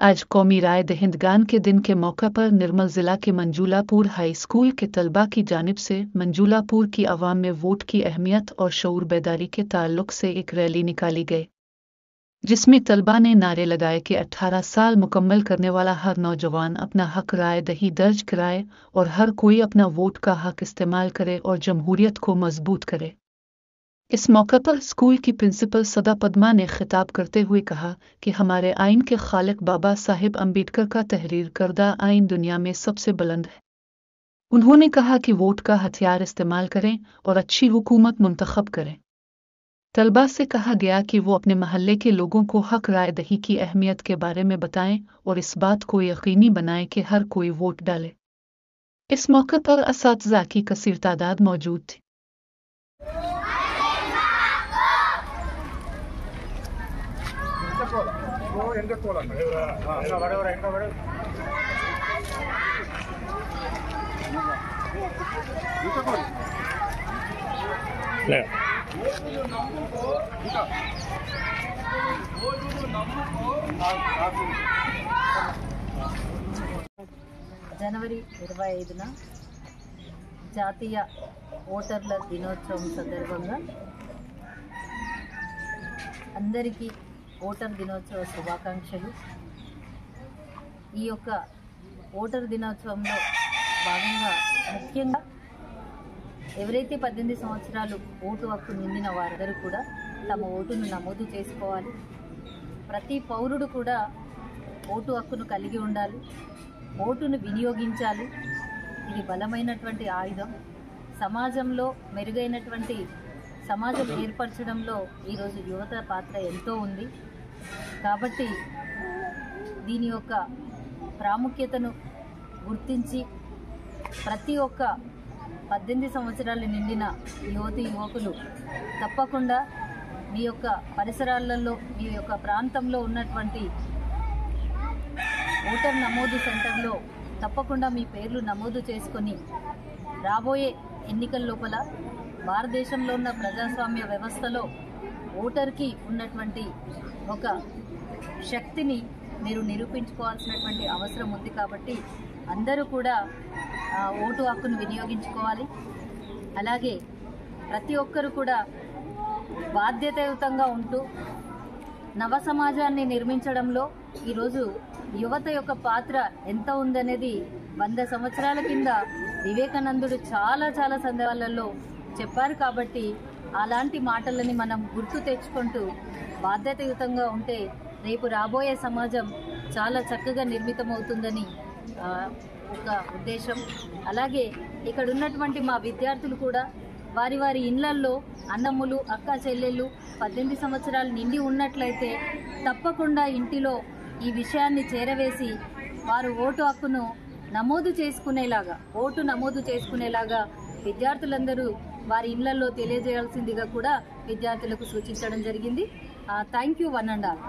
आज कौमी राय दहिंदगान के दिन के मौके पर निर्मल जिला के मंजूलापुर हाई स्कूल के तलबा की जानिब से मंजूलापुर की आवाम में वोट की अहमियत और शऊर बेदारी के ताल्लुक से एक रैली निकाली गई, जिसमें तलबा ने नारे लगाए कि 18 साल मुकम्मल करने वाला हर नौजवान अपना हक राय दही दर्ज कराए और हर कोई अपना वोट का हक इस्तेमाल करे और जमहूरियत को मजबूत करे। इस मौके पर स्कूल की प्रिंसिपल सदा पद्मा ने खिताब करते हुए कहा कि हमारे आइन के खालिक बाबा साहिब अम्बेडकर का तहरीर करदा आइन दुनिया में सबसे बुलंद है। उन्होंने कहा कि वोट का हथियार इस्तेमाल करें और अच्छी हुकूमत मुंतखब करें। तलबा से कहा गया कि वो अपने महल्ले के लोगों को हक राय दही की अहमियत के बारे में बताएं और इस बात को यकीनी बनाएं कि हर कोई वोट डाले। इस मौके पर असातिज़ा की कसीर तादाद मौजूद थी। జనవరి 25న జాతీయ ఓటర్ల దినోత్సవం సందర్భంగా అందరికీ ఓటర్ దినోత్సవ శుభాకాంక్షలు। ఈ యొక్క ఓటర్ దినోత్సవంలో భాగంగా ముఖ్యంగా ఎవరైతే 18 సంవత్సరాలు ఓటు హక్కు నిండిన వారందరూ కూడా తమ ఓటును నమోదు చేసుకోవాలి। ప్రతి పౌరుడు కూడా ఓటు హక్కును కలిగి ఉండాలి, ఓటును వినియోగించాలి। ఇది బలమైనటువంటి ఆయుధం। సమాజంలో మెరుగైనటువంటి సమాజం ఏర్పరచడంలో ఈరోజు యువత పాత్ర ఎంతో ఉంది కాబట్టి దీని యొక్క ప్రాముఖ్యతను గుర్తించి ప్రతి ఒక్క 18 సంవత్సరాలు నిండిన యువతి యువకులు తప్పకుండా మీ యొక్క పరిసరాలలో మీ యొక్క ప్రాంతంలో ఉన్నటువంటి ఓటర్ నమోదు సెంటర్లో తప్పకుండా మీ పేర్లు నమోదు చేసుకొని రాబోయే ఎన్నికల లోపల భారతదేశంలో ఉన్న ప్రజాస్వామ్య వ్యవస్థలో ఓటర్కి ఉన్నటువంటి ఒక శక్తిని మీరు నిరూపించుకోవాల్సినటువంటి అవసరం ఉంది కాబట్టి అందరూ కూడా ఓటు హక్కును వినియోగించుకోవాలి। అలాగే ప్రతి ఒక్కరు కూడా బాధ్యతాయుతంగా ఉంటూ నవ సమాజాన్ని నిర్మించడంలో ఈరోజు యువత యొక్క పాత్ర ఎంత ఉందనేది 100 సంవత్సరాల కింద వివేకానందుడు చాలా సందర్భాలలో చెప్పారు కాబట్టి అలాంటి మాటలని మనం గుర్తు తెచ్చుకుంటూ బాధ్యతాయుతంగా ఉంటే రేపు రాబోయే సమాజం చాలా చక్కగా నిర్మితమవుతుందని ఒక ఉద్దేశం। అలాగే ఇక్కడ ఉన్నటువంటి మా విద్యార్థులు కూడా వారి వారి ఇళ్లల్లో అన్నమ్ములు అక్క చెల్లెళ్ళు 18 సంవత్సరాలు నిండి ఉన్నట్లయితే తప్పకుండా ఇంటిలో ఈ విషయాన్ని చేరవేసి వారు ఓటు హక్కును నమోదు చేసుకునేలాగా విద్యార్థులందరూ వారి ఇళ్లలో తెలియజేయాల్సిందిగా కూడా విద్యార్థులకు సూచించడం జరిగింది। Thank you one and all.